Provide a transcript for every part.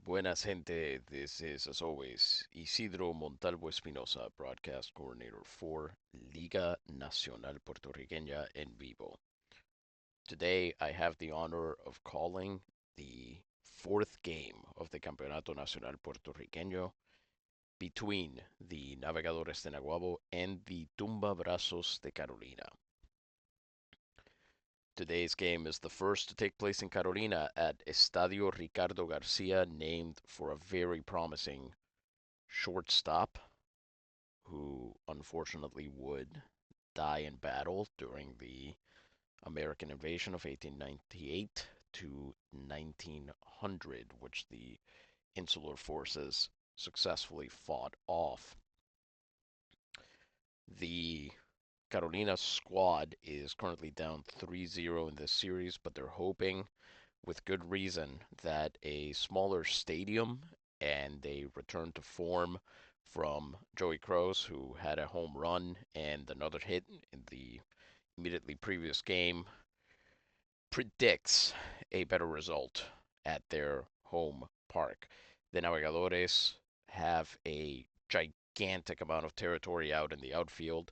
Buenas gente, this is as always Isidro Montalvo Espinosa, broadcast coordinator for Liga Nacional Puertorriqueña en vivo. Today I have the honor of calling the fourth game of the Campeonato Nacional Puertorriqueño between the Navegadores de Naguabo and the Tumbabrazos de Carolina. Today's game is the first to take place in Carolina at Estadio Ricardo García, named for a very promising shortstop who unfortunately would die in battle during the American invasion of 1898 to 1900, which the Insular forces successfully fought off. The Carolina squad is currently down 3-0 in this series, but they're hoping, with good reason, that a smaller stadium and a return to form from Joey Cros, who had a home run and another hit in the immediately previous game, predicts a better result at their home park. The Navegadores have a gigantic amount of territory out in the outfield.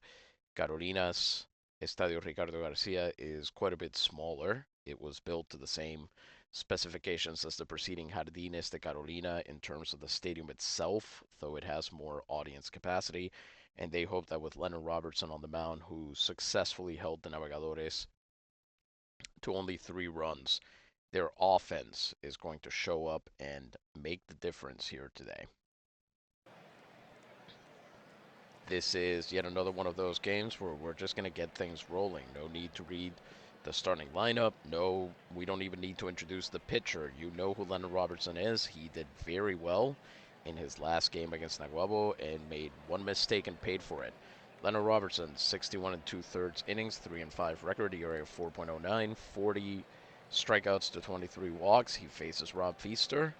Carolina's Estadio Ricardo García is quite a bit smaller. It was built to the same specifications as the preceding Jardines de Carolina in terms of the stadium itself, though it has more audience capacity. And they hope that with Leonard Robertson on the mound, who successfully held the Navegadores to only 3 runs, their offense is going to show up and make the difference here today. This is yet another one of those games where we're just going to get things rolling. No need to read the starting lineup. No, we don't even need to introduce the pitcher. You know who Leonard Robertson is. He did very well in his last game against Naguabo and made one mistake and paid for it. Leonard Robertson, 61 and 2/3 innings, 3-5 record, ERA of 4.09, 40 strikeouts to 23 walks. He faces Rob Feaster.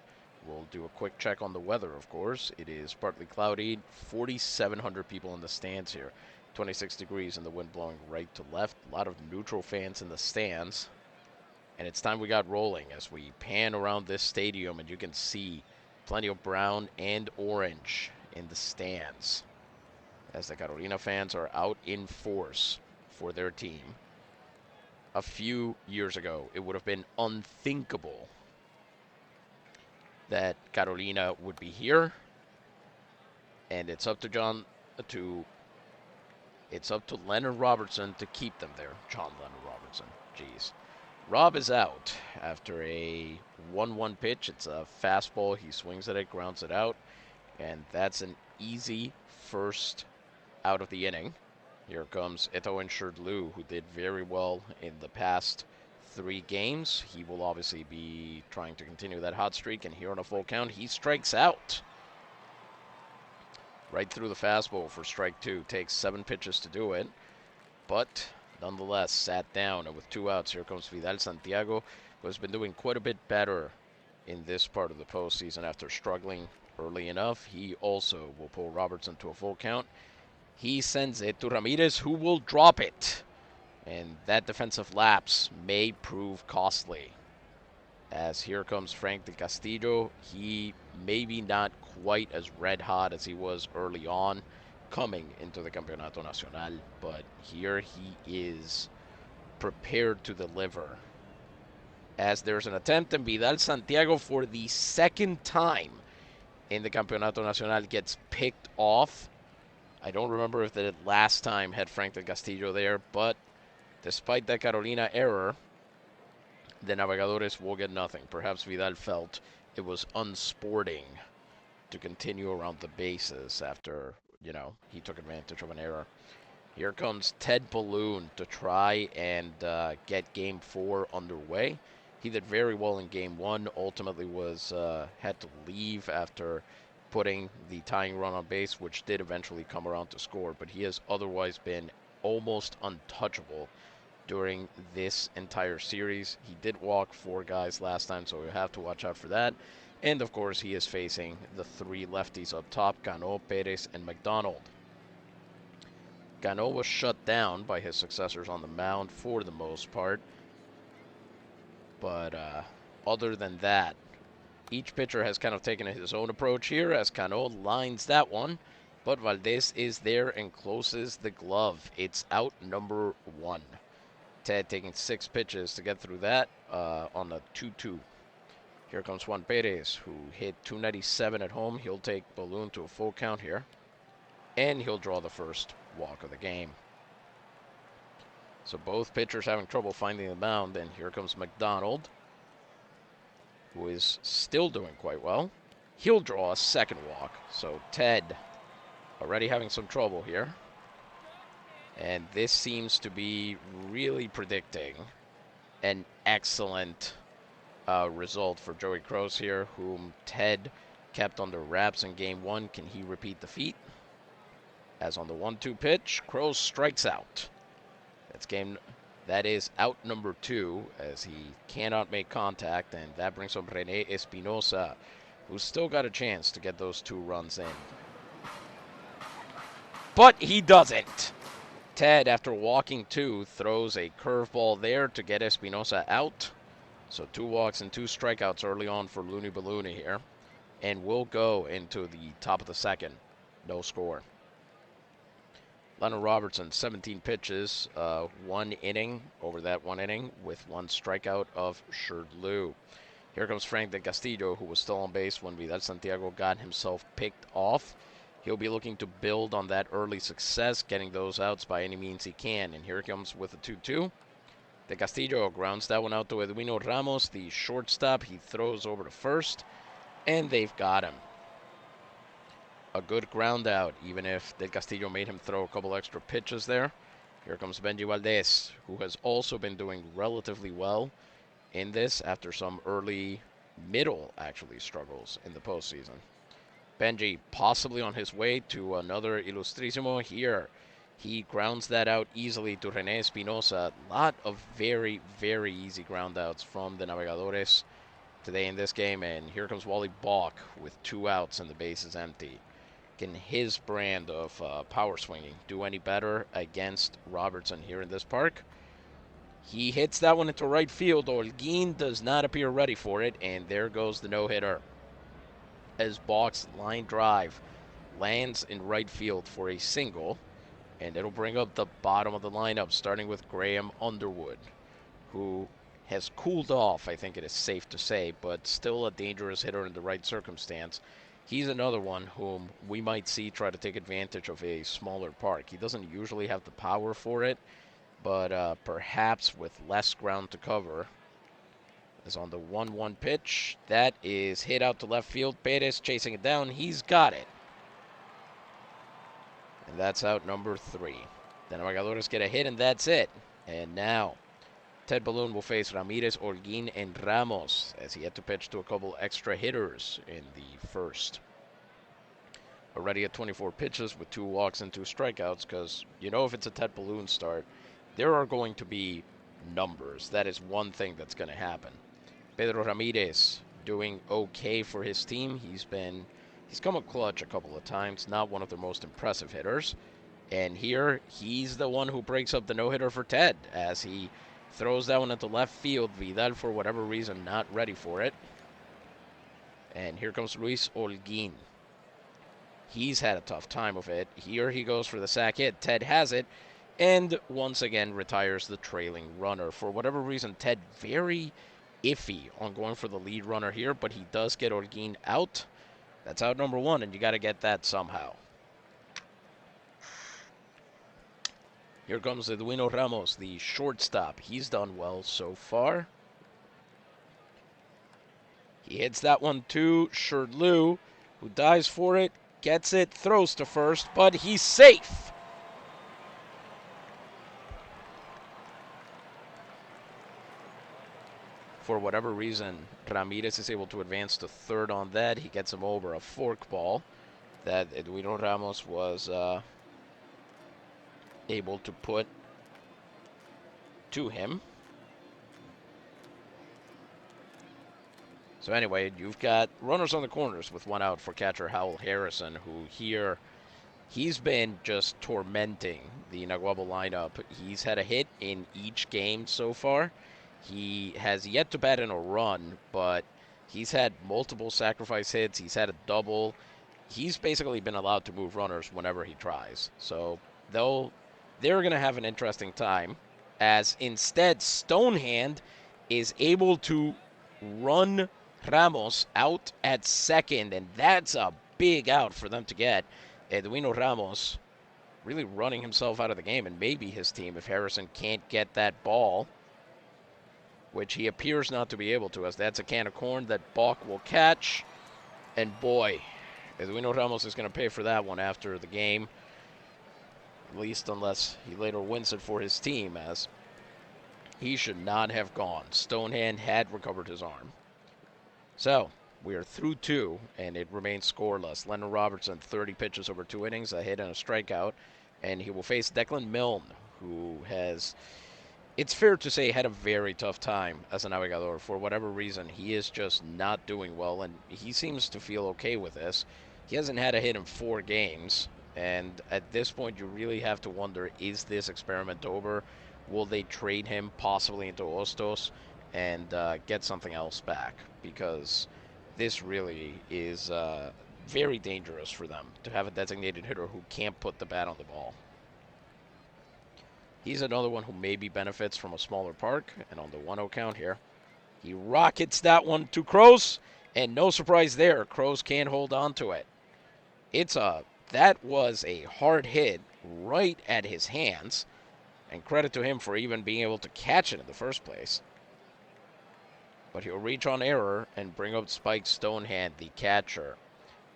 We'll do a quick check on the weather, of course. It is partly cloudy, 4,700 people in the stands here, 26 degrees and the wind blowing right to left. A lot of neutral fans in the stands. And it's time we got rolling as we pan around this stadium, and you can see plenty of brown and orange in the stands as the Carolina fans are out in force for their team. A few years ago, it would have been unthinkable that Carolina would be here, and it's up to Leonard Robertson to keep them there. John Leonard Robertson, jeez. Rob is out after a 1-1 pitch. It's a fastball. He swings at it, grounds it out, and that's an easy first out of the inning. Here comes unscheduled, who did very well in the past 3 games. He will obviously be trying to continue that hot streak, and here on a full count, he strikes out. Right through the fastball for strike 2. Takes 7 pitches to do it, but nonetheless sat down, and with 2 outs, here comes Vidal Santiago, who has been doing quite a bit better in this part of the postseason after struggling early enough. He also will pull Robertson to a full count. He sends it to Ramirez, who will drop it. And that defensive lapse may prove costly. As here comes Frank del Castillo. He maybe not quite as red hot as he was early on coming into the Campeonato Nacional, but here he is prepared to deliver. As there's an attempt, and Vidal Santiago, for the second time in the Campeonato Nacional, gets picked off. I don't remember if the last time had Frank del Castillo there, but despite that Carolina error, the Navegadores will get nothing. Perhaps Vidal felt it was unsporting to continue around the bases after, he took advantage of an error. Here comes Ted Balloon to try and get Game 4 underway. He did very well in Game 1. Ultimately had to leave after putting the tying run on base, which did eventually come around to score. But he has otherwise been almost untouchable during this entire series. He did walk 4 guys last time, so we have to watch out for that. And, of course, he is facing the 3 lefties up top, Cano, Perez, and McDonald. Cano was shut down by his successors on the mound for the most part. But other than that, Each pitcher has kind of taken his own approach here as Cano lines that one. But Valdez is there and closes the glove. It's out number 1. Ted taking 6 pitches to get through that on a 2-2. Here comes Juan Perez, who hit 297 at home. He'll take Balloon to a full count here. And he'll draw the first walk of the game. So both pitchers having trouble finding the mound. And here comes McDonald, who is still doing quite well. He'll draw a second walk. So Ted already having some trouble here. And this seems to be really predicting an excellent result for Joey Cros here, whom Ted kept under wraps in game 1. Can he repeat the feat? As on the 1-2 pitch, Cros strikes out. That is out number 2, as he cannot make contact, and that brings up Rene Espinosa, who's still got a chance to get those 2 runs in. But he doesn't. Ted, after walking 2, throws a curveball there to get Espinosa out. So 2 walks and 2 strikeouts early on for Looney Ballooney here. And we'll go into the top of the 2nd. No score. Leonard Robertson, 17 pitches, 1 inning over that 1 inning with 1 strikeout of Sherdlew. Here comes Frank de Castillo, who was still on base when Vidal Santiago got himself picked off. He'll be looking to build on that early success, getting those outs by any means he can. And here he comes with a 2-2. De Castillo grounds that one out to Edwino Ramos, the shortstop. He throws over to first, and they've got him. A good ground out, even if De Castillo made him throw a couple extra pitches there. Here comes Benji Valdez, who has also been doing relatively well in this after some middle struggles in the postseason. Benji possibly on his way to another Ilustrísimo here. He grounds that out easily to Rene Espinosa. A lot of very, very easy ground outs from the Navegadores today in this game. And here comes Wally Balk with 2 outs and the base is empty. Can his brand of power swinging do any better against Robertson here in this park? He hits that one into right field. Holguin does not appear ready for it, and there goes the no-hitter. As Balk's line drive lands in right field for a single, and it'll bring up the bottom of the lineup, starting with Graham Underwood, who has cooled off, I think it is safe to say, but still a dangerous hitter in the right circumstance. He's another one whom we might see try to take advantage of a smaller park. He doesn't usually have the power for it, but perhaps with less ground to cover. As on the 1-1 pitch, that is hit out to left field. Perez chasing it down. He's got it. And that's out number 3. The Navegadores get a hit, and that's it. And now, Ted Balloon will face Ramirez, Holguin, and Ramos as he had to pitch to a couple extra hitters in the first. Already at 24 pitches with 2 walks and 2 strikeouts, because if it's a Ted Balloon start, there are going to be numbers. That is one thing that's going to happen. Pedro Ramirez doing okay for his team. He's come up clutch a couple of times, not one of their most impressive hitters. And here, he's the one who breaks up the no-hitter for Ted as he throws that one into left field. Vidal, for whatever reason, not ready for it. And here comes Luis Holguin. He's had a tough time of it. Here he goes for the sac hit. Ted has it, and once again retires the trailing runner. For whatever reason, Ted very iffy on going for the lead runner here, but he does get Holguin out. That's out number 1, and you got to get that somehow. Here comes Edwino Ramos, the shortstop. He's done well so far. He hits that one to Sherdlew, who dives for it, gets it, throws to first, but he's safe. For whatever reason, Ramirez is able to advance to third on that. He gets him over a forkball that Edwino Ramos was able to put to him. So anyway, you've got runners on the corners with 1 out for catcher Howell Harrison, who here, he's been just tormenting the Naguabo lineup. He's had a hit in each game so far. He has yet to bat in a run, but He's had multiple sacrifice hits. He's had a double. He's basically been allowed to move runners whenever he tries. So they're going to have an interesting time, as instead Stonehand is able to run Ramos out at second, and that's a big out for them to get. Edwino Ramos really running himself out of the game, and maybe his team, if Harrison can't get that ball, which he appears not to be able to, as that's a can of corn that Balk will catch. And boy, Edwino Ramos is going to pay for that one after the game, at least unless he later wins it for his team, as he should not have gone. Stonehand had recovered his arm. So we are through 2, and it remains scoreless. Lennon Robertson, 30 pitches over 2 innings, a hit and a strikeout, and he will face Declan Milne, who has, it's fair to say, had a very tough time as a Navegador. For whatever reason, he is just not doing well, and he seems to feel okay with this. He hasn't had a hit in 4 games, and at this point you really have to wonder, is this experiment over? Will they trade him possibly into Ostos and get something else back? Because this really is very dangerous for them to have a designated hitter who can't put the bat on the ball. He's another one who maybe benefits from a smaller park, and on the 1-0 count here, he rockets that one to Cros, and no surprise there, Cros can't hold on to it. That was a hard hit right at his hands, and credit to him for even being able to catch it in the first place. But he'll reach on error and bring up Spike Stonehand, the catcher.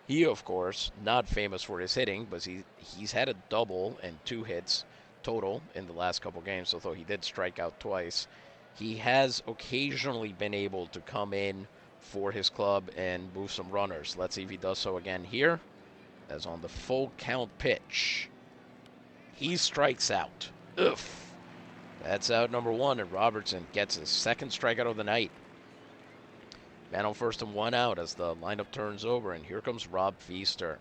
He, of course, not famous for his hitting, but he's had a double and 2 hits total in the last couple games, although he did strike out twice. He has occasionally been able to come in for his club and move some runners. Let's see if he does so again here, as on the full count pitch, he strikes out. Oof. That's out number 1, and Robertson gets his 2nd strikeout of the night. Man on first and 1 out as the lineup turns over, and here comes Rob Feaster.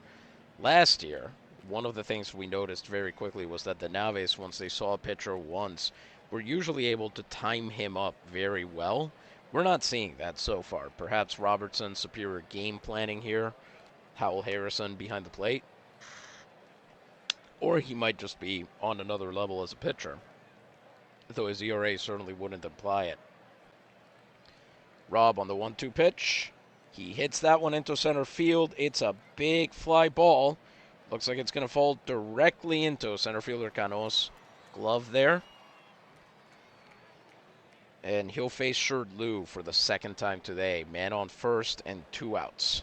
Last year, one of the things we noticed very quickly was that the Naves, once they saw a pitcher once, were usually able to time him up very well. We're not seeing that so far. Perhaps Robertson's superior game planning here, Howell Harrison behind the plate, or he might just be on another level as a pitcher, though his ERA certainly wouldn't imply it. Rob on the 1-2 pitch. He hits that one into center field. It's a big fly ball. Looks like it's going to fall directly into center fielder Cano's glove there. And he'll face Sherdlu for the 2nd time today. Man on first and 2 outs.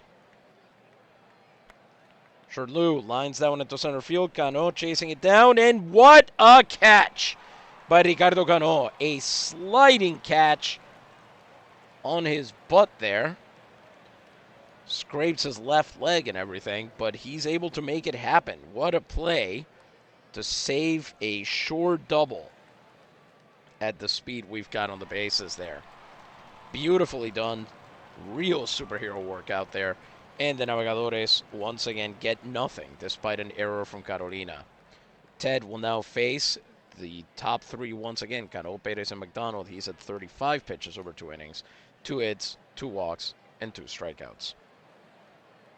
Sherdlu lines that one into center field. Cano chasing it down, and what a catch by Ricardo Cano. A sliding catch on his butt there. Scrapes his left leg and everything, but he's able to make it happen. What a play to save a sure double at the speed we've got on the bases there. Beautifully done. Real superhero work out there. And the Navegadores once again get nothing despite an error from Carolina. Ted will now face the top 3 once again. Cano, Perez, and McDonald. He's at 35 pitches over 2 innings. 2 hits, 2 walks, and 2 strikeouts.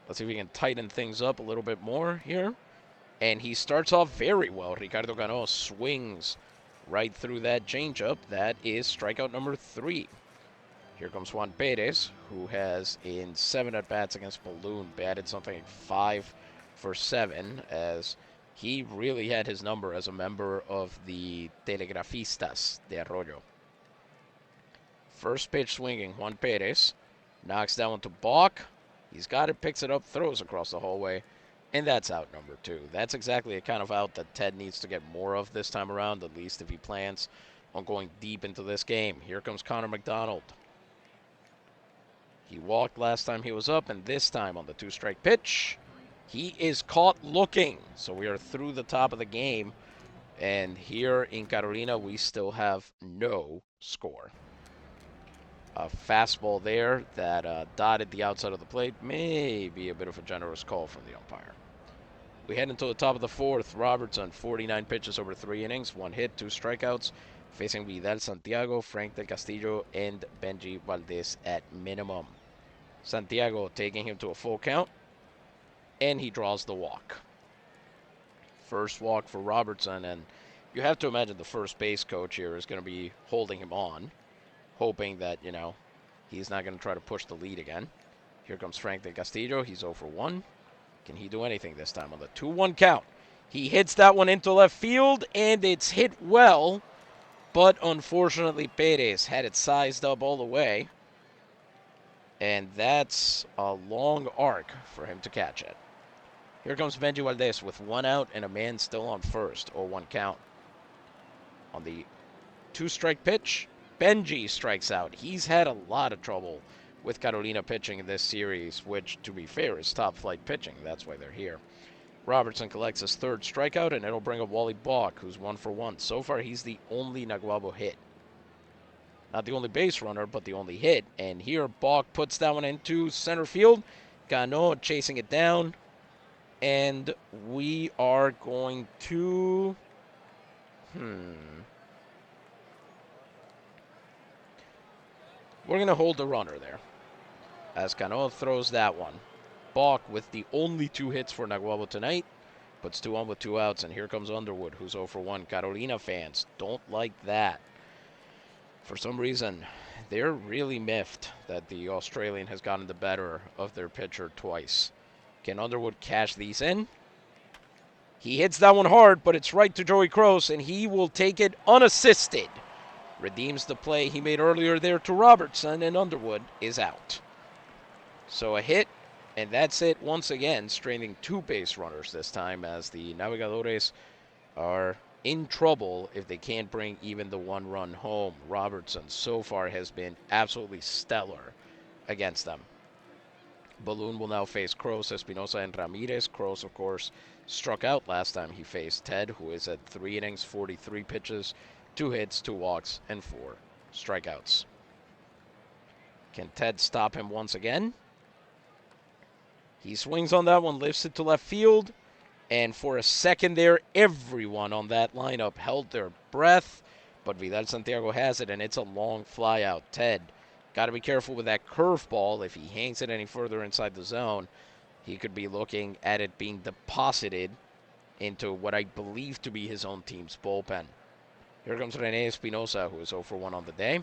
Let's see if we can tighten things up a little bit more here. And he starts off very well. Ricardo Cano swings right through that changeup. That is strikeout number 3. Here comes Juan Perez, who has, in 7 at-bats against Balloon, batted something like 5 for 7, as he really had his number as a member of the Telegrafistas de Arroyo. First pitch swinging, Juan Perez knocks that one to Balk. He's got it, picks it up, throws across the hallway, and that's out number 2. That's exactly a kind of out that Ted needs to get more of this time around, at least if he plans on going deep into this game. Here comes Connor McDonald. He walked last time he was up, and this time on the 2-strike pitch, he is caught looking. So we are through the top of the game, and here in Carolina, we still have no score. A fastball there that dotted the outside of the plate. Maybe a bit of a generous call from the umpire. We head into the top of the 4th. Robertson, 49 pitches over 3 innings, 1 hit, 2 strikeouts, facing Vidal Santiago, Frank Del Castillo, and Benji Valdez at minimum. Santiago taking him to a full count, and he draws the walk. First walk for Robertson, and you have to imagine the first base coach here is going to be holding him on, hoping that, he's not going to try to push the lead again. Here comes Frank de Castillo. He's 0 for 1. Can he do anything this time on the 2-1 count? He hits that one into left field, and it's hit well, but unfortunately Perez had it sized up all the way, and that's a long arc for him to catch it. Here comes Benji Valdez with 1 out and a man still on first, 0-1 count. On the 2-strike pitch, Benji strikes out. He's had a lot of trouble with Carolina pitching in this series, which, to be fair, is top-flight pitching. That's why they're here. Robertson collects his 3rd strikeout, and it'll bring up Wally Balk, who's 1 for 1. So far, he's the only Naguabo hit. Not the only base runner, but the only hit. And here, Balk puts that one into center field. Cano chasing it down. And we are going to... We're going to hold the runner there, as Cano throws that one. Balk, with the only 2 hits for Naguabo tonight, puts 2 on with 2 outs, and here comes Underwood, who's 0 for 1. Carolina fans don't like that. For some reason, they're really miffed that the Australian has gotten the better of their pitcher twice. Can Underwood cash these in? He hits that one hard, but it's right to Joey Cros, and he will take it unassisted. Redeems the play he made earlier there to Robertson, and Underwood is out. So a hit, and that's it once again, straining 2 base runners this time, as the Navegadores are in trouble if they can't bring even the 1 run home. Robertson so far has been absolutely stellar against them. Balloon will now face Cros, Espinosa, and Ramirez. Cros, of course, struck out last time he faced Ted, who is at 3 innings, 43 pitches, 2 hits, 2 walks, and 4 strikeouts. Can Ted stop him once again? He swings on that one, lifts it to left field, and for a second there, everyone on that lineup held their breath, but Vidal Santiago has it, and it's a long fly out. Ted, got to be careful with that curveball. If he hangs it any further inside the zone, he could be looking at it being deposited into what I believe to be his own team's bullpen. Here comes Rene Espinosa, who is 0 for 1 on the day.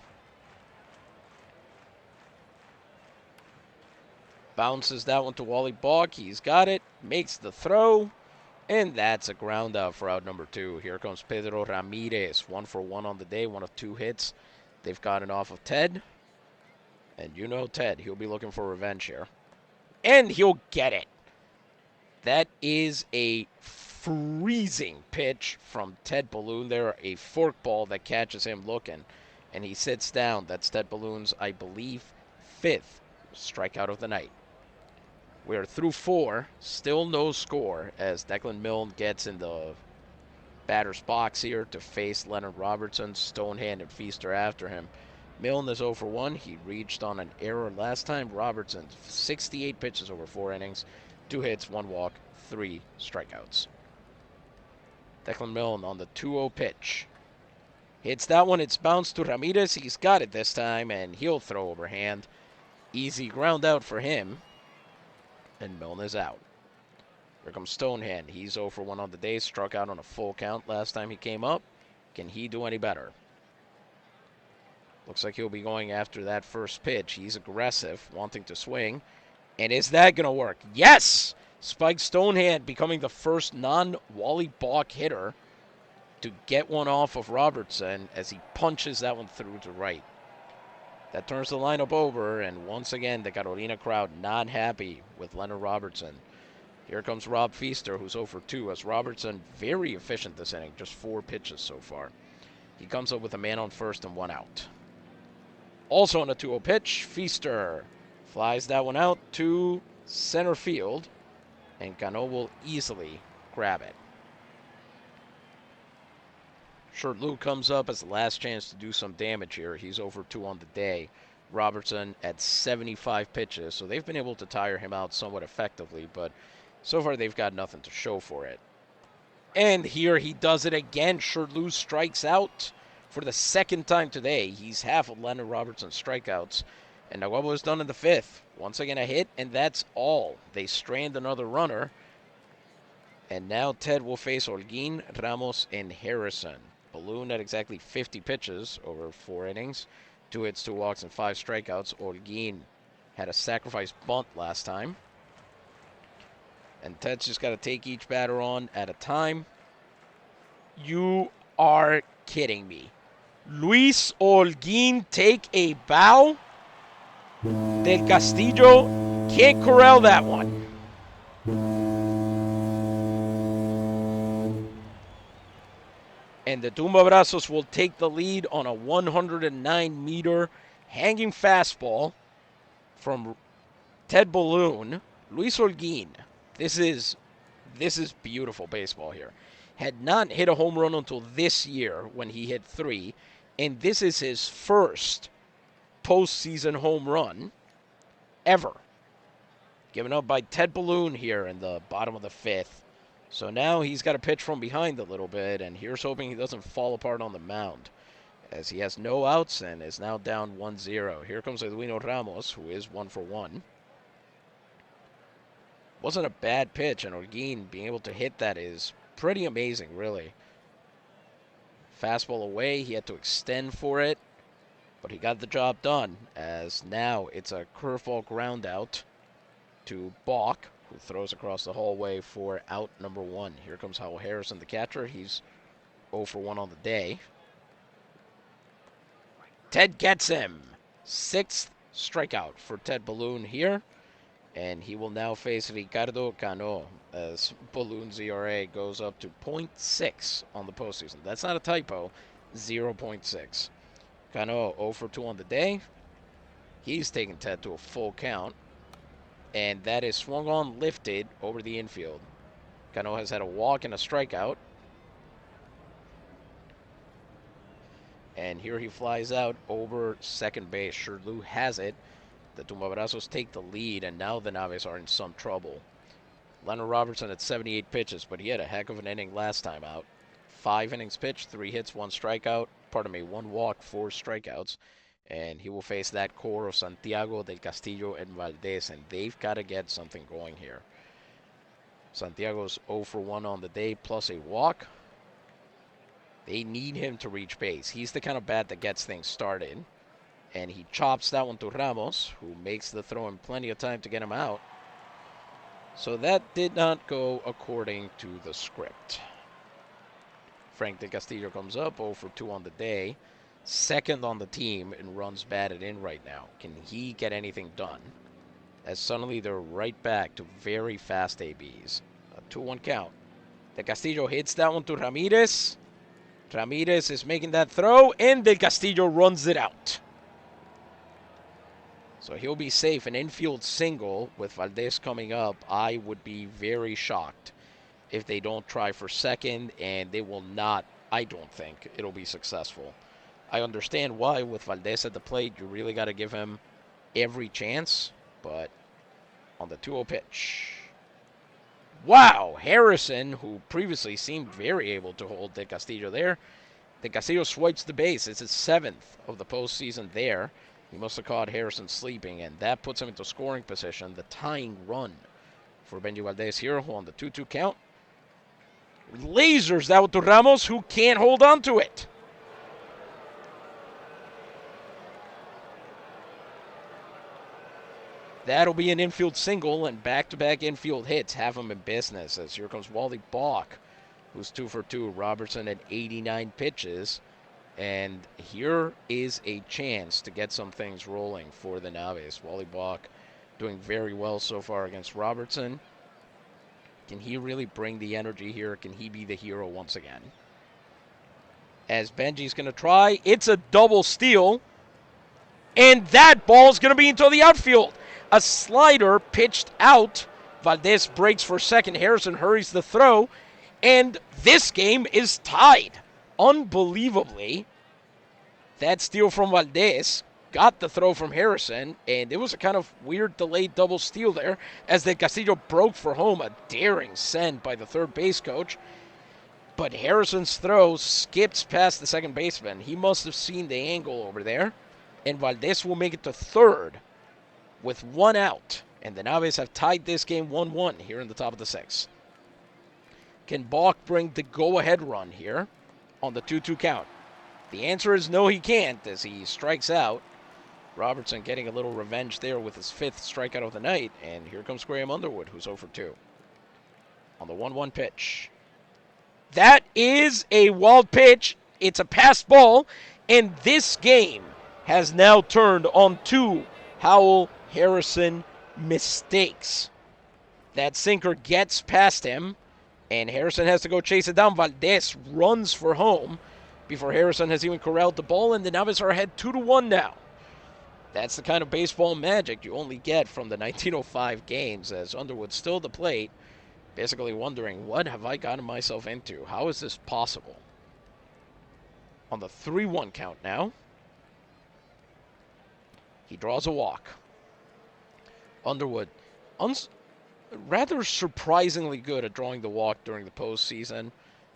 Bounces that one to Wally Balk. He's got it, makes the throw, and that's a ground out for out number 2. Here comes Pedro Ramirez, 1 for 1 on the day, 1 of 2 hits. They've gotten off of Ted. And you know Ted, he'll be looking for revenge here. And he'll get it. That is a freezing pitch from Ted Balloon there, a forkball that catches him looking, and he sits down. That's Ted Balloon's, I believe, 5th strikeout of the night. We're through 4, still no score, as Declan Milne gets in the batter's box here to face Leonard Robertson. Stonehand and Feaster after him. Milne is 0 for 1. He reached on an error last time. Robertson, 68 pitches over 4 innings, 2 hits, 1 walk, 3 strikeouts. Declan Milne on the 2-0 pitch. Hits that one. It's bounced to Ramirez. He's got it this time, and he'll throw overhand. Easy ground out for him. And Milne is out. Here comes Stonehand. He's 0 for 1 on the day. Struck out on a full count last time he came up. Can he do any better? Looks like he'll be going after that first pitch. He's aggressive, wanting to swing. And is that going to work? Yes! Spike Stonehand becoming the first non-Wally Balk hitter to get one off of Robertson as he punches that one through to right. That turns the lineup over, and once again, the Carolina crowd not happy with Leonard Robertson. Here comes Rob Feaster, who's 0 for 2, as Robertson very efficient this inning, just 4 pitches so far. He comes up with a man on first and 1 out. Also on a 2-0 pitch, Feaster flies that one out to center field, and Cano will easily grab it. Short-Lou comes up as the last chance to do some damage here. He's 0 for 2 on the day. Robertson at 75 pitches, so they've been able to tire him out somewhat effectively, but so far they've got nothing to show for it. And here he does it again. Short-Lou strikes out for the 2nd time today. He's half of Leonard Robertson's strikeouts, And Naguabo is done in the 5th. Once again, a hit, and that's all. They strand another runner. And now Ted will face Holguin, Ramos, and Harrison. Balloon at exactly 50 pitches over 4 innings. 2 hits, 2 walks, and 5 strikeouts. Holguin had a sacrifice bunt last time. And Ted's just got to take each batter on at a time. You are kidding me. Luis Holguin take a bow? Del Castillo can't corral that one. And the Tumbabrazos will take the lead on a 109-meter hanging fastball from Ted Balloon. Luis Holguin, this is beautiful baseball here. Had not hit a home run until this year when he hit 3, and this is his first postseason home run ever. Given up by Ted Balloon here in the bottom of the 5th. So now he's got to pitch from behind a little bit, and here's hoping he doesn't fall apart on the mound, as he has no outs and is now down 1-0. Here comes Edwino Ramos, who is 1 for 1. Wasn't a bad pitch, and Holguin being able to hit that is pretty amazing, really. Fastball away, he had to extend for it, but he got the job done, as now it's a curveball ground out to Balk, who throws across the hallway for out number 1. Here comes Howell Harrison, the catcher. He's 0 for 1 on the day. Ted gets him. 6th strikeout for Ted Balloon here. And he will now face Ricardo Cano as Balloon's ERA goes up to 0.6 on the postseason. That's not a typo. 0.6. Cano 0 for 2 on the day. He's taking Ted to a full count. And that is swung on, lifted over the infield. Cano has had a walk and a strikeout. And here he flies out over second base. Sherlew has it. The Tumbabrazos take the lead, and now the Naves are in some trouble. Leonard Robertson at 78 pitches, but he had a heck of an inning last time out. 5 innings pitched, 3 hits, 1 strikeout. 1 walk, 4 strikeouts. And he will face that core of Santiago, Del Castillo, and Valdez, and they've got to get something going here. Santiago's 0 for 1 on the day, plus a walk. They need him to reach base. He's the kind of bat that gets things started. And he chops that one to Ramos, who makes the throw in plenty of time to get him out. So that did not go according to the script. Frank Del Castillo comes up, 0 for 2 on the day. 2nd on the team in runs batted in right now. Can he get anything done? As suddenly they're right back to very fast ABs. A 2-1 count. Del Castillo hits that one to Ramirez. Ramirez is making that throw, and Del Castillo runs it out. So he'll be safe. An infield single with Valdez coming up. I would be very shocked if they don't try for second, and they will not. I don't think it'll be successful. I understand why with Valdez at the plate. You really got to give him every chance, but on the 2-0 pitch. Wow, Harrison, who previously seemed very able to hold Del Castillo there. Del Castillo swipes the base. It's his 7th of the postseason there. He must have caught Harrison sleeping, and that puts him into scoring position. The tying run for Benji Valdez here on the 2-2 count. Lasers that to Ramos, who can't hold on to it. That'll be an infield single, and back-to-back infield hits have him in business, as here comes Wally Balk, who's 2 for 2. Robertson at 89 pitches. And here is a chance to get some things rolling for the Naves. Wally Balk doing very well so far against Robertson. Can he really bring the energy here? Can he be the hero once again? As Benji's going to try. It's a double steal. And that ball's going to be into the outfield. A slider pitched out. Valdez breaks for second. Harrison hurries the throw. And this game is tied. Unbelievably, that steal from Valdez got the throw from Harrison, and it was a kind of weird delayed double steal there as Del Castillo broke for home, a daring send by the third base coach. But Harrison's throw skips past the second baseman. He must have seen the angle over there. And Valdez will make it to third with 1 out. And the Naves have tied this game 1-1 here in the top of the 6th. Can Balk bring the go-ahead run here on the 2-2 count? The answer is no, he can't, as he strikes out. Robertson getting a little revenge there with his 5th strikeout of the night. And here comes Graham Underwood, who's 0 for 2. On the 1-1 pitch. That is a wild pitch. It's a pass ball. And this game has now turned on 2 Howell Harrison mistakes. That sinker gets past him, and Harrison has to go chase it down. Valdez runs for home before Harrison has even corralled the ball, and the Naves are ahead 2-1 now. That's the kind of baseball magic you only get from the 1905 games, as Underwood still at the plate, basically wondering, what have I gotten myself into? How is this possible? On the 3-1 count now, he draws a walk. Underwood, rather surprisingly good at drawing the walk during the postseason,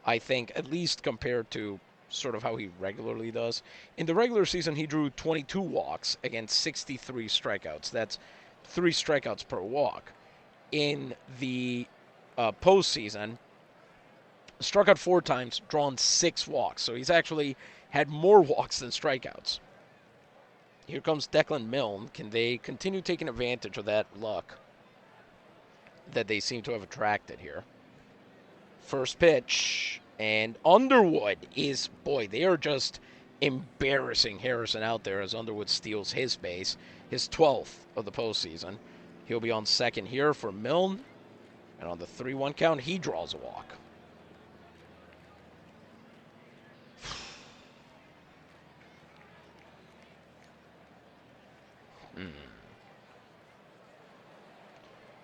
I think, at least compared to sort of how he regularly does. In the regular season, he drew 22 walks against 63 strikeouts. That's 3 strikeouts per walk. In the postseason, struck out 4 times, drawn 6 walks. So he's actually had more walks than strikeouts. Here comes Declan Milne. Can they continue taking advantage of that luck that they seem to have attracted here? First pitch, and Underwood is, boy, they are just embarrassing Harrison out there as Underwood steals his base, his 12th of the postseason. He'll be on second here for Milne, and on the 3-1 count, he draws a walk.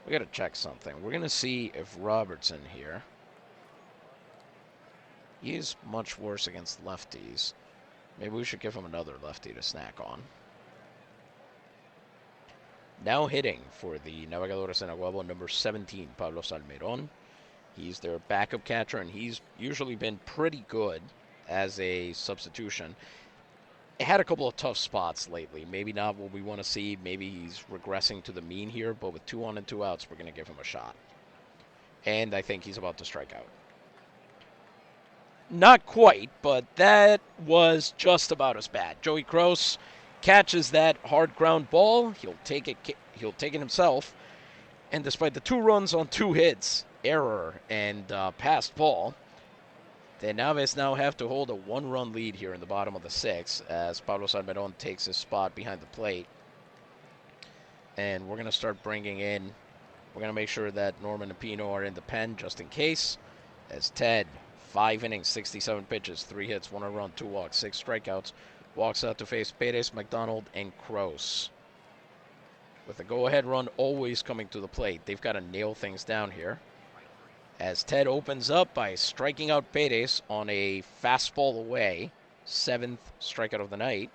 We got to check something. We're going to see if Robertson here. He is much worse against lefties. Maybe we should give him another lefty to snack on. Now hitting for the Navegadores de Naguabo, number 17, Pablo Salmeron. He's their backup catcher, and he's usually been pretty good as a substitution. Had a couple of tough spots lately. Maybe not what we want to see. Maybe he's regressing to the mean here, but with 2 on and 2 outs, we're going to give him a shot. And I think he's about to strike out. Not quite, but that was just about as bad. Joey Cros catches that hard ground ball. He'll take it himself. And despite the 2 runs on 2 hits, error, and passed ball, the Naves now have to hold a 1-run lead here in the bottom of the 6th as Pablo Salmeron takes his spot behind the plate. And we're going to start bringing in, we're going to make sure that Norman and Pino are in the pen just in case. As Ted, 5 innings, 67 pitches, 3 hits, 1 run, 2 walks, 6 strikeouts, walks out to face Perez, McDonald, and Cros. With a go-ahead run always coming to the plate, they've got to nail things down here. As Ted opens up by striking out Perez on a fastball away, 7th strikeout of the night.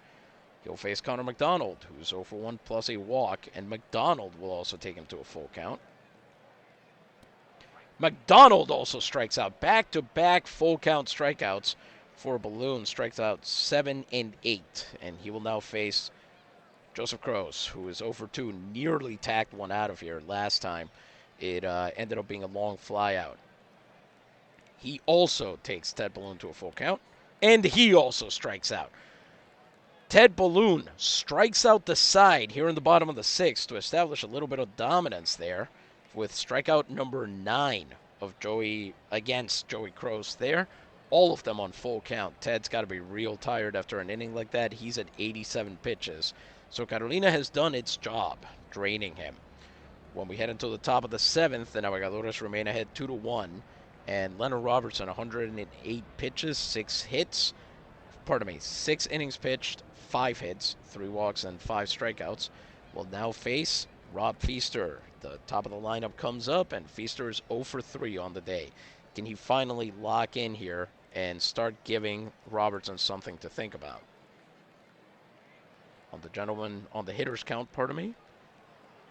He'll face Connor McDonald, who's 0 for 1 plus a walk, and McDonald will also take him to a full count. McDonald also strikes out. Back-to-back full count strikeouts for Balloon. Strikes out 7 and 8, and he will now face Joseph Cros, who is 0 for 2, nearly tacked one out of here last time. It ended up being a long fly out. He also takes Ted Balloon to a full count, and he also strikes out. Ted Balloon strikes out the side here in the bottom of the 6th to establish a little bit of dominance there with strikeout number 9 of Joey against Joey Cros there. All of them on full count. Ted's got to be real tired after an inning like that. He's at 87 pitches. So Carolina has done its job, draining him. When we head into the top of the 7th, the Navegadores remain ahead 2-1. And Leonard Robertson, 108 pitches, 6 innings pitched, 5 hits, 3 walks, and 5 strikeouts, will now face Rob Feaster. The top of the lineup comes up, and Feaster is 0 for 3 on the day. Can he finally lock in here and start giving Robertson something to think about? On the hitter's count,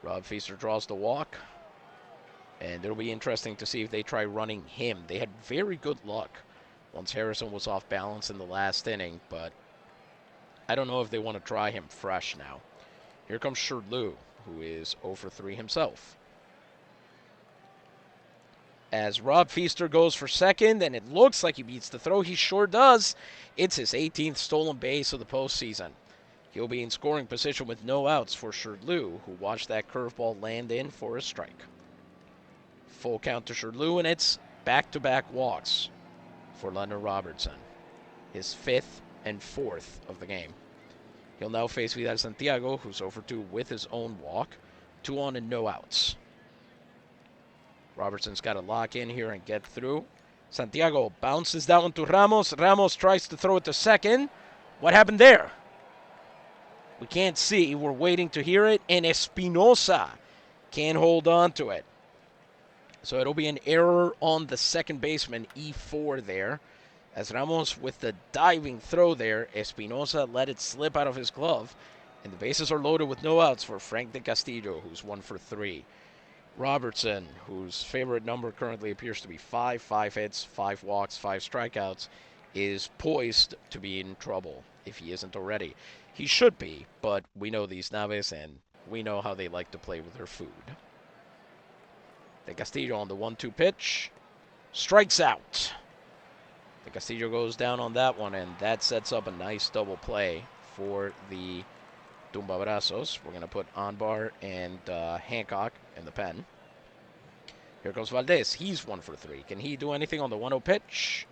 Rob Feaster draws the walk. And it'll be interesting to see if they try running him. They had very good luck once Harrison was off balance in the last inning, but I don't know if they want to try him fresh now. Here comes Sherdlu, who is 0 for 3 himself. As Rob Feaster goes for second, and it looks like he beats the throw. He sure does. It's his 18th stolen base of the postseason. He'll be in scoring position with no outs for Sherdlu, who watched that curveball land in for a strike. Full count to Sherdlu, and it's back-to-back walks for Leonard Robertson, his 5th and 4th of the game. He'll now face Vidal Santiago, who's 0 for 2 with his own walk. 2 on and no outs. Robertson's got to lock in here and get through. Santiago bounces that one to Ramos. Ramos tries to throw it to second. What happened there? We can't see. We're waiting to hear it. And Espinosa can't hold on to it. So it'll be an error on the second baseman, E4 there. As Ramos with the diving throw there, Espinosa let it slip out of his glove. And the bases are loaded with no outs for Frank de Castillo, who's 1 for 3. Robertson, whose favorite number currently appears to be 5, 5 hits, 5 walks, 5 strikeouts, is poised to be in trouble if he isn't already. He should be, but we know these Naves and we know how they like to play with their food. De Castillo on the 1-2 pitch. Strikes out. De Castillo goes down on that one, and that sets up a nice double play for the Tumbabrazos. We're going to put Anbar and Hancock in the pen. Here goes Valdez. He's 1 for 3. Can he do anything on the 1-0 pitch?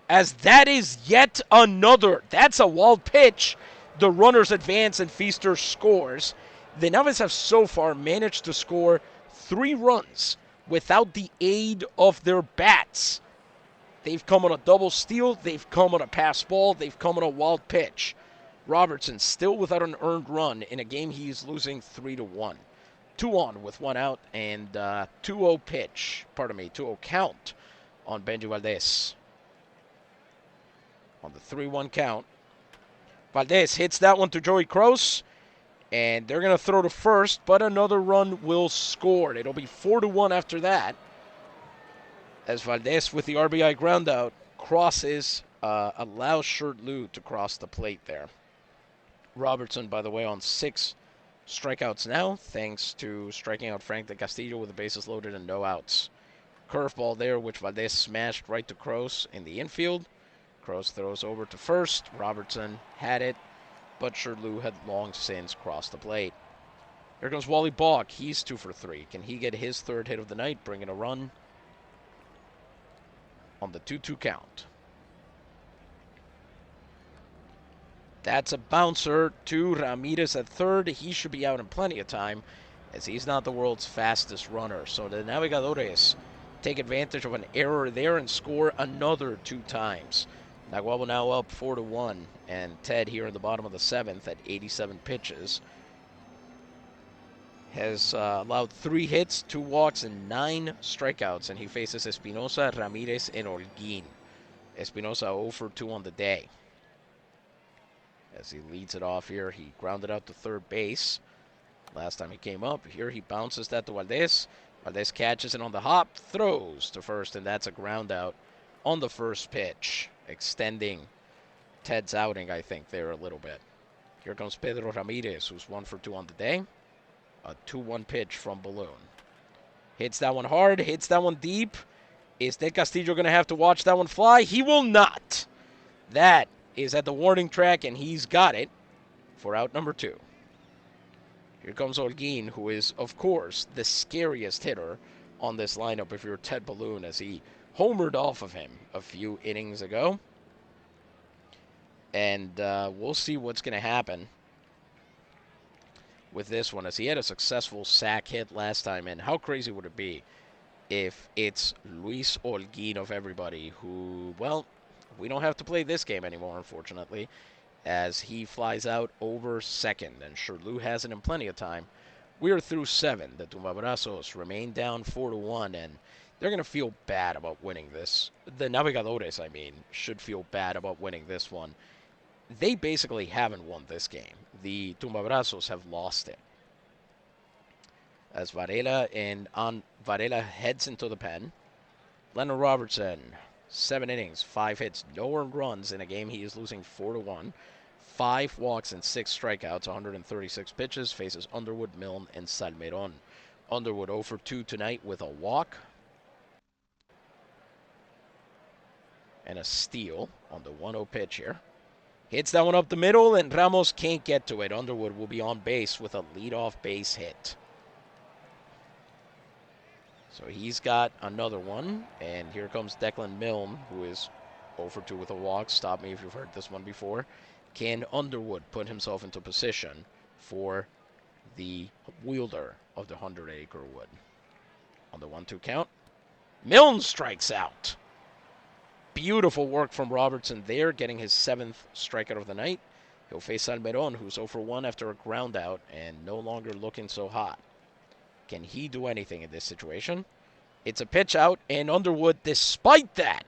As that is yet another. That's a wild pitch. The runners advance and Feaster scores. The Naves have so far managed to score 3 runs without the aid of their bats. They've come on a double steal. They've come on a pass ball. They've come on a wild pitch. Robertson still without an earned run in a game he's losing 3-1. 2 on with 1 out and 2-0 pitch. 2-0 count on Benji Valdez. On the 3-1 count, Valdez hits that one to Joey Cros, and they're going to throw to first, but another run will score. It'll be 4-1 after that. As Valdez with the RBI groundout crosses, allows Sherdlu to cross the plate there. Robertson, by the way, on 6 strikeouts now, thanks to striking out Frank de Castillo with the bases loaded and no outs. Curveball there, which Valdez smashed right to Cros in the infield. Cros throws over to first. Robertson had it, but Sherdlu had long since crossed the plate. Here comes Wally Balk. He's 2 for 3. Can he get his 3rd hit of the night, bringing a run on the 2-2 count? That's a bouncer to Ramirez at 3rd. He should be out in plenty of time, as he's not the world's fastest runner. So the Navegadores take advantage of an error there and score another 2 times. Naguabo now up 4-1, and Ted here in the bottom of the 7th at 87 pitches has allowed 3 hits, 2 walks, and 9 strikeouts, and he faces Espinosa, Ramirez, and Holguin. Espinosa 0 for 2 on the day. As he leads it off here, he grounded out to 3rd base. Last time he came up, here he bounces that to Valdez. Valdez catches it on the hop, throws to first, and that's a ground out on the first pitch, extending Ted's outing, I think, there a little bit. Here comes Pedro Ramirez, who's 1 for 2 on the day. A 2-1 pitch from Balloon. Hits that one hard, hits that one deep. Is De Castillo going to have to watch that one fly? He will not. That is at the warning track, and he's got it for out number 2. Here comes Holguin, who is, of course, the scariest hitter on this lineup if you're Ted Balloon, as he homered off of him a few innings ago. And we'll see what's going to happen with this one, as he had a successful sack hit last time. And how crazy would it be if it's Luis Holguin of everybody who, well, we don't have to play this game anymore, unfortunately, as he flies out over second, and Sherdlu has it in plenty of time. We are through 7. The Tumbabrazos remain down 4-1, and they're going to feel bad about winning this. The Navegadores, I mean, should feel bad about winning this one. They basically haven't won this game. The Tumbabrazos have lost it. As Varela heads into the pen. Leonard Robertson, 7 innings, 5 hits, no earned runs in a game he is losing 4-1. 5 walks and 6 strikeouts, 136 pitches, faces Underwood, Milne, and Salmeron. Underwood 0 for 2 tonight with a walk and a steal on the 1-0 pitch here. Hits that one up the middle, and Ramos can't get to it. Underwood will be on base with a leadoff base hit. So he's got another one, and here comes Declan Milne, who is 0 for 2 with a walk. Stop me if you've heard this one before. Can Underwood put himself into position for the wielder of the 100-acre wood? On the 1-2 count, Milne strikes out. Beautiful work from Robertson there, getting his 7th strikeout of the night. He'll face Salmeron, who's 0 for 1 after a ground out and no longer looking so hot. Can he do anything in this situation? It's a pitch out, and Underwood, despite that,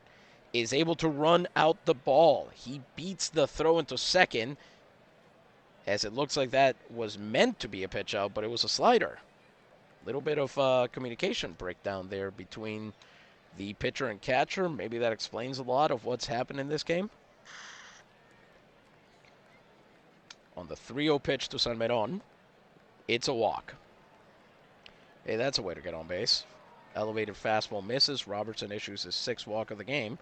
is able to run out the ball. He beats the throw into second, as it looks like that was meant to be a pitch out, but it was a slider. Little bit of communication breakdown there between the pitcher and catcher. Maybe that explains a lot of what's happened in this game. On the 3-0 pitch to Salmeron, it's a walk. Hey, that's a way to get on base. Elevated fastball misses. Robertson issues his 6th walk of the game.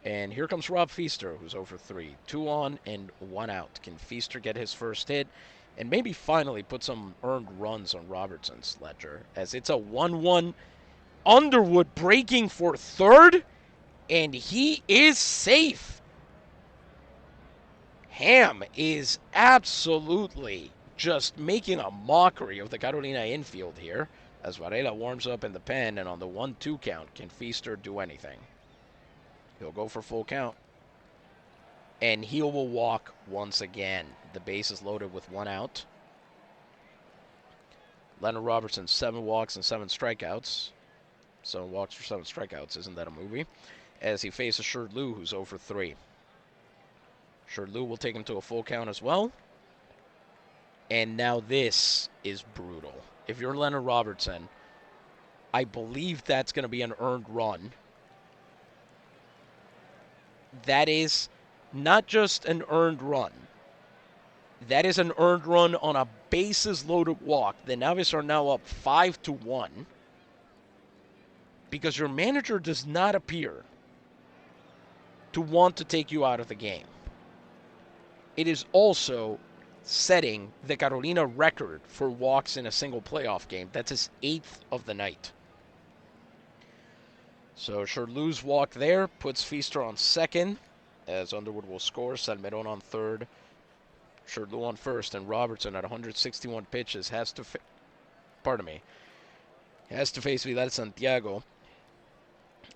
And here comes Rob Feaster, who's 0 for 3. 2 on and 1 out. Can Feaster get his first hit and maybe finally put some earned runs on Robertson's ledger, as it's a 1-1. Underwood breaking for third, and he is safe. Ham is absolutely just making a mockery of the Carolina infield here, as Varela warms up in the pen, and on the 1-2 count, can Feaster do anything? He'll go for full count, and he will walk once again. The base is loaded with 1 out. Leonard Robertson, 7 walks and 7 strikeouts. 7 walks for 7 strikeouts. Isn't that a movie? As he faces Sherdloo, who's 0 for 3. Sherdloo will take him to a full count as well. And now this is brutal. If you're Leonard Robertson, I believe that's going to be an earned run. That is not just an earned run. That is an earned run on a bases-loaded walk. The Navis are now up 5-1. Because your manager does not appear to want to take you out of the game. It is also setting the Carolina record for walks in a single playoff game. That's his 8th of the night. So Sherdloo's walk there puts Feaster on second, as Underwood will score. Salmeron on third, Sherdloo on first, and Robertson at 161 pitches has to face Vidal Santiago.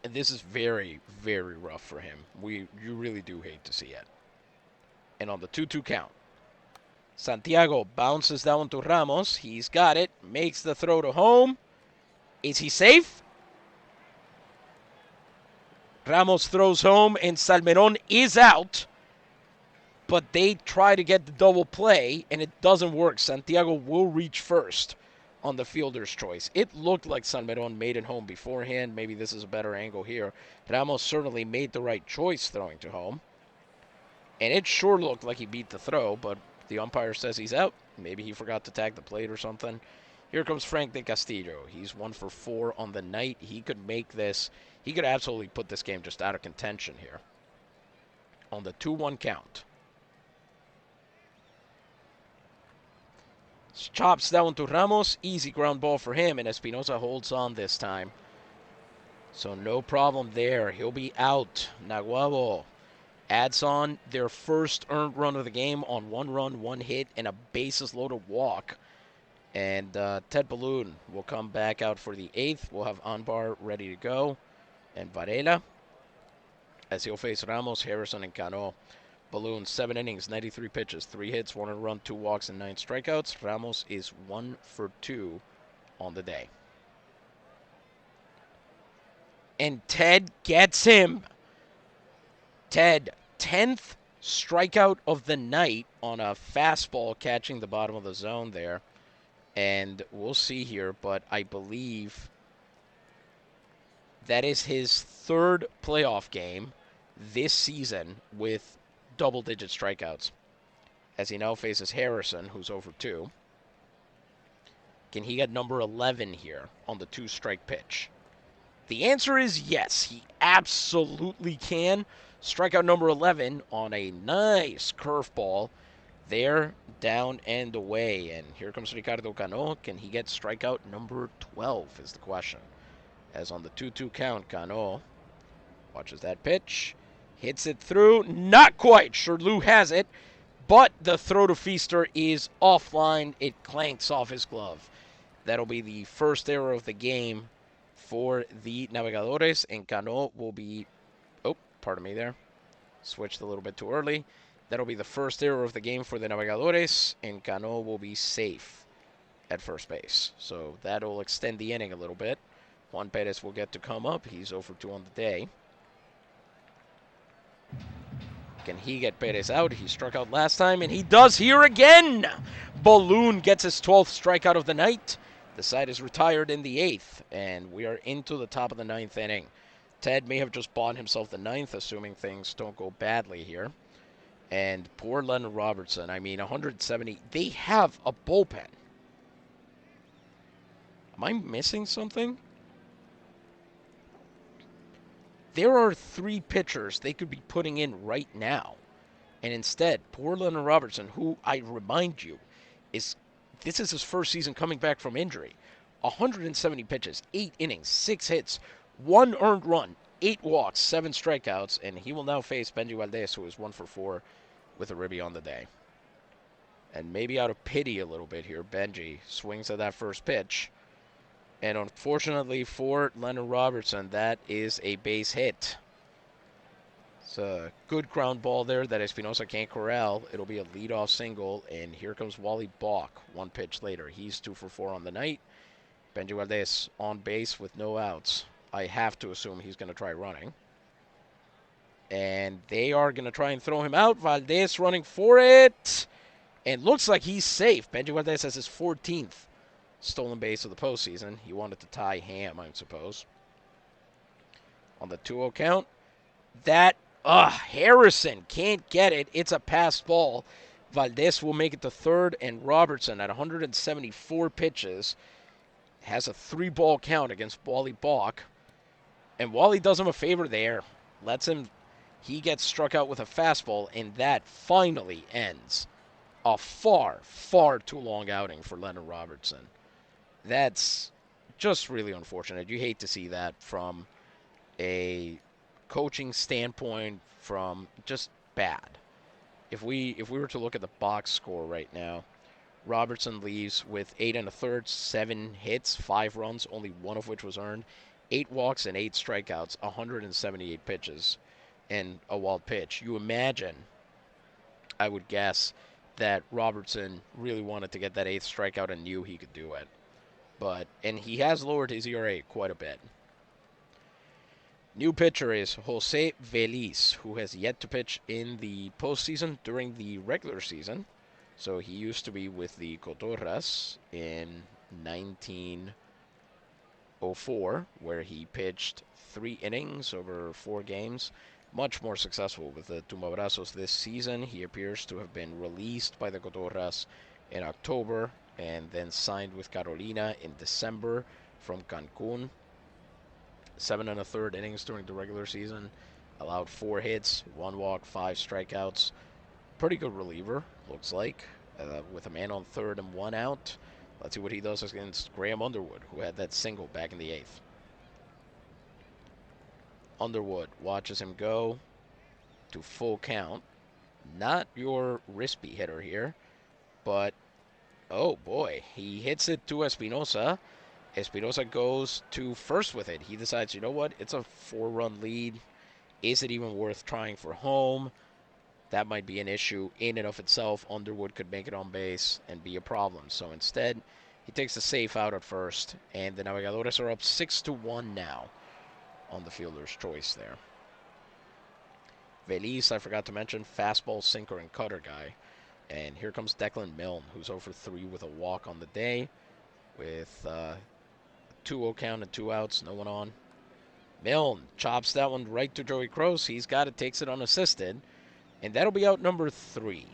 And this is very, very rough for him. You really do hate to see it. And on the 2-2 count, Santiago bounces that one to Ramos. He's got it. Makes the throw to home. Is he safe? Ramos throws home, and Salmeron is out. But they try to get the double play, and it doesn't work. Santiago will reach first on the fielder's choice. It looked like Salmeron made it home beforehand. Maybe this is a better angle here. Ramos certainly made the right choice throwing to home. And it sure looked like he beat the throw, but the umpire says he's out. Maybe he forgot to tag the plate or something. Here comes Frank de Castillo. He's 1 for 4 on the night. He could make this. He could absolutely put this game just out of contention here. On the 2-1 count. Chops that one to Ramos. Easy ground ball for him, and Espinosa holds on this time. So no problem there. He'll be out. Naguabo adds on their first earned run of the game on 1 run, 1 hit, and a bases-loaded walk. And Ted Balloon will come back out for the 8th. We'll have Anbar ready to go. And Varela, as he'll face Ramos, Harrison, and Cano. Balloon, 7 innings, 93 pitches, 3 hits, 1 run, 2 walks, and 9 strikeouts. Ramos is 1 for 2 on the day. And Ted gets him. Ted, 10th strikeout of the night on a fastball catching the bottom of the zone there. And we'll see here, but I believe that is his 3rd playoff game this season with double-digit strikeouts. as he now faces Harrison, who's over 2. Can he get number 11 here on the 2-strike pitch? The answer is yes, he absolutely can. Strikeout number 11 on a nice curveball there, down and away. And here comes Ricardo Cano. Can he get strikeout number 12 is the question. As on the 2-2 count, Cano watches that pitch, hits it through, not quite. Sherlew has it, but the throw to Feaster is offline. It clanks off his glove. That'll be the first error of the game for the Navegadores, and Cano will be, oh, pardon me there, switched a little bit too early. That'll be the first error of the game for the Navegadores, and Cano will be safe at first base. So that'll extend the inning a little bit. Juan Perez will get to come up. He's over 2 on the day. Can he get Perez out? He struck out last time, and he does here again. Balloon gets his 12th strikeout of the night. The side is retired in the 8th, and we are into the top of the 9th inning. Ted may have just bought himself the 9th, assuming things don't go badly here. And poor Leonard Robertson, I mean, 170. They have a bullpen. Am I missing something? There are 3 pitchers they could be putting in right now. And instead, poor Leonard Robertson, who I remind you, this is his first season coming back from injury. 170 pitches, 8 innings, 6 hits, 1 earned run, 8 walks, 7 strikeouts, and he will now face Benji Valdez, who is 1 for 4 with a ribby on the day. And maybe out of pity a little bit here, Benji swings at that first pitch. And unfortunately for Leonard Robertson, that is a base hit. It's a good ground ball there that Espinosa can't corral. It'll be a leadoff single, and here comes Wally Balk 1 pitch later. He's 2 for 4 on the night. Benji Valdez on base with no outs. I have to assume he's going to try running. And they are going to try and throw him out. Valdez running for it. And looks like he's safe. Benji Valdez has his 14th stolen base of the postseason. He wanted to tie Ham, I suppose. On the 2-0 count, that Harrison can't get it. It's a pass ball. Valdez will make it to third, and Robertson at 174 pitches has a 3-ball count against Wally Balk. And Wally does him a favor there. He gets struck out with a fastball, and that finally ends a far, far too long outing for Leonard Robertson. That's just really unfortunate. You hate to see that from a coaching standpoint, from just bad. If we were to look at the box score right now, Robertson leaves with 8 1/3, 7 hits, 5 runs, only 1 of which was earned, 8 walks and 8 strikeouts, 178 pitches, and a wild pitch. You imagine, I would guess, that Robertson really wanted to get that 8th strikeout and knew he could do it. And he has lowered his ERA quite a bit. New pitcher is Jose Veliz, who has yet to pitch in the postseason during the regular season. So he used to be with the Cotorras in 1904, where he pitched 3 innings over 4 games. Much more successful with the Tumbabrazos this season. He appears to have been released by the Cotorras in October and then signed with Carolina in December from Cancun. 7 1/3 innings during the regular season. Allowed 4 hits, 1 walk, 5 strikeouts. Pretty good reliever, looks like, with a man on third and 1 out. Let's see what he does against Graham Underwood, who had that single back in the 8th. Underwood watches him go to full count. Not your Rispy hitter here, but oh boy, he hits it to Espinosa. Espinosa goes to first with it. He decides, you know what, it's a 4-run lead. Is it even worth trying for home? That might be an issue in and of itself. Underwood could make it on base and be a problem. So instead, he takes a safe out at first, and the Navegadores are up 6-1 now on the fielder's choice there. Veliz, I forgot to mention, fastball, sinker, and cutter guy. And here comes Declan Milne, who's over 3 with a walk on the day, with 2-0 count and 2 outs, no one on. Milne chops that one right to Joey Cros. He's got it, takes it unassisted, and that'll be out number 3.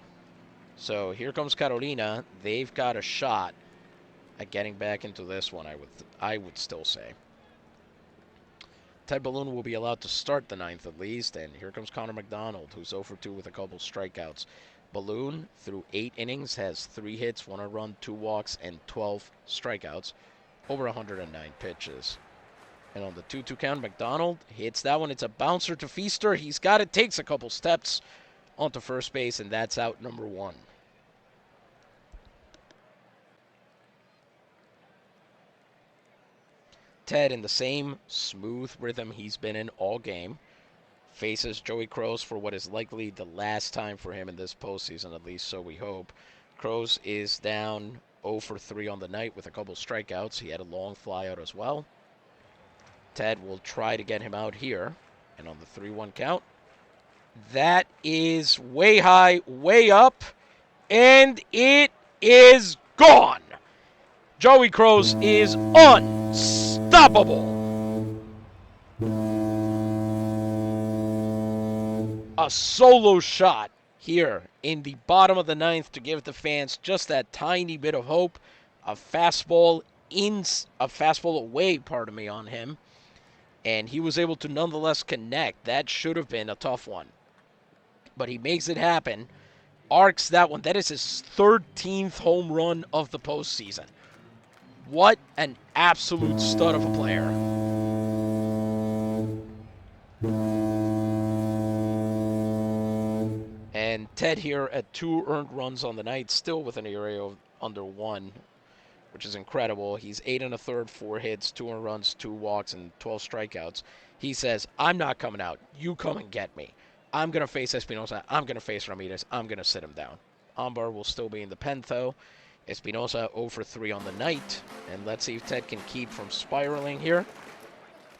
So here comes Carolina. They've got a shot at getting back into this one. I would still say. Ted Balloon will be allowed to start the ninth at least, and here comes Connor McDonald, who's 0 for 2 with a couple strikeouts. Balloon, through 8 innings, has 3 hits, 1 run, 2 walks, and 12 strikeouts, over 109 pitches. And on the 2-2 count, McDonald hits that one. It's a bouncer to Feaster. He's got it, takes a couple steps onto first base, and that's out number 1. Ted, in the same smooth rhythm he's been in all game, faces Joey Cros for what is likely the last time for him in this postseason, at least so we hope. Cros is down 0 for 3 on the night with a couple strikeouts. He had a long flyout as well. Ted will try to get him out here. And on the 3-1 count, that is way high, way up, and it is gone. Joey Cros is unstoppable. A solo shot here in the bottom of the ninth to give the fans just that tiny bit of hope. A fastball away, pardon me, on him, and he was able to nonetheless connect. That should have been a tough one, but he makes it happen. Arcs that one. That is his 13th home run of the postseason. What an absolute stud of a player. And Ted here at 2 earned runs on the night, still with an ERA of under 1, which is incredible. He's 8 1/3, 4 hits, 2 earned runs, 2 walks, and 12 strikeouts. He says, I'm not coming out. You come and get me. I'm going to face Espinosa. I'm going to face Ramirez. I'm going to sit him down. Ambar will still be in the pen, though. Espinosa 0 for 3 on the night. And let's see if Ted can keep from spiraling here.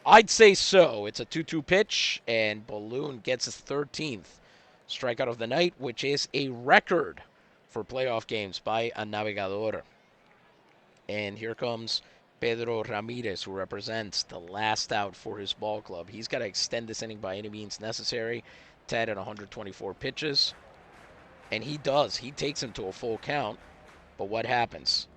I'd say so. It's a 2-2 pitch, and Balloon gets his 13th strikeout of the night, which is a record for playoff games by a Navegador. And here comes Pedro Ramirez, who represents the last out for his ball club. He's got to extend this inning by any means necessary. Ted at 124 pitches. And he does. He takes him to a full count. But what happens?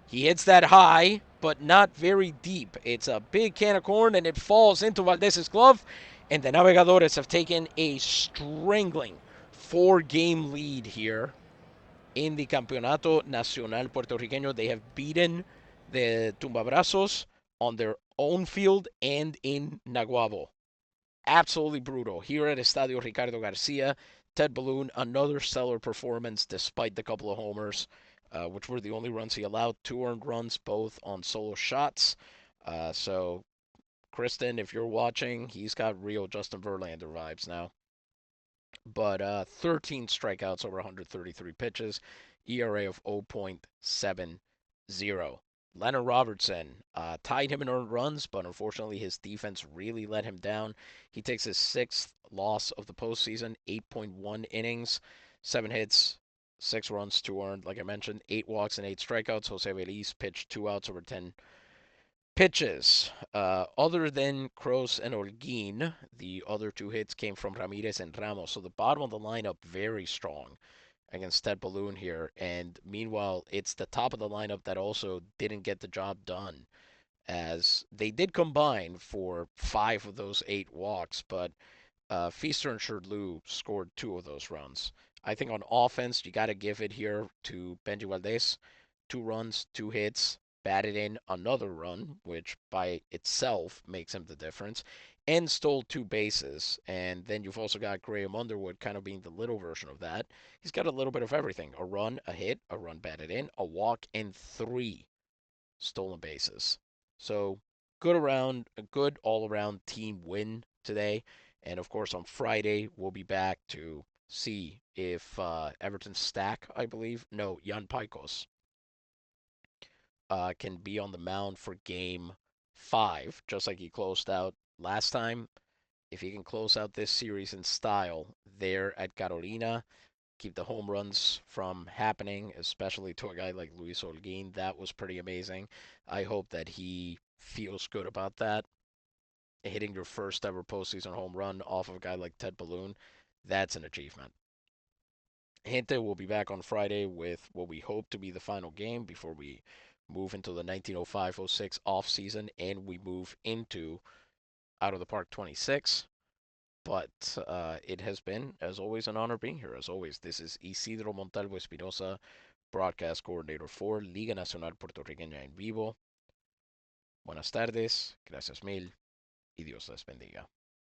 He hits that high, but not very deep. It's a big can of corn, and it falls into Valdez's glove. And the Navegadores have taken a strangling 4-game lead here in the Campeonato Nacional Puertorriqueño. They have beaten the Tumbabrazos on their own field and in Naguabo. Absolutely brutal. Here at Estadio Ricardo García, Ted Balloon, another stellar performance despite the couple of homers, which were the only runs he allowed. 2 earned runs, both on solo shots. So, Kristen, if you're watching, he's got real Justin Verlander vibes now. But 13 strikeouts over 133 pitches, ERA of 0.70. Leonard Robertson tied him in earned runs, but unfortunately his defense really let him down. He takes his 6th loss of the postseason, 8.1 innings, 7 hits, 6 runs, 2 earned. Like I mentioned, 8 walks and 8 strikeouts. Jose Feliz pitched 2 outs over 10 pitches. Other than Cros and Holguin, the other 2 hits came from Ramirez and Ramos. So the bottom of the lineup very strong against Ted Balloon here. And meanwhile, it's the top of the lineup that also didn't get the job done, as they did combine for 5 of those 8 walks, but Feaster and Sherdloo scored 2 of those runs. I think on offense, you got to give it here to Benji Valdez. 2 runs, 2 hits, batted in another run, which by itself makes him the difference, and stole 2 bases. And then you've also got Graham Underwood kind of being the little version of that. He's got a little bit of everything: a run, a hit, a run batted in, a walk, and 3 stolen bases. So a good all-around team win today. And of course, on Friday we'll be back to see if Everton Stack, I believe, no, Jan Paikos, can be on the mound for Game 5, just like he closed out last time. If he can close out this series in style there at Carolina, keep the home runs from happening, especially to a guy like Luis Holguin. That was pretty amazing. I hope that he feels good about that. Hitting your first ever postseason home run off of a guy like Ted Balloon, that's an achievement. Gente will be back on Friday with what we hope to be the final game before we move into the 1905-06 off season and we move into Out of the Park 26. But it has been, as always, an honor being here. As always, this is Isidro Montalvo Espinosa, broadcast coordinator for Liga Nacional Puertorriqueña en Vivo. Buenas tardes, gracias mil y Dios les bendiga.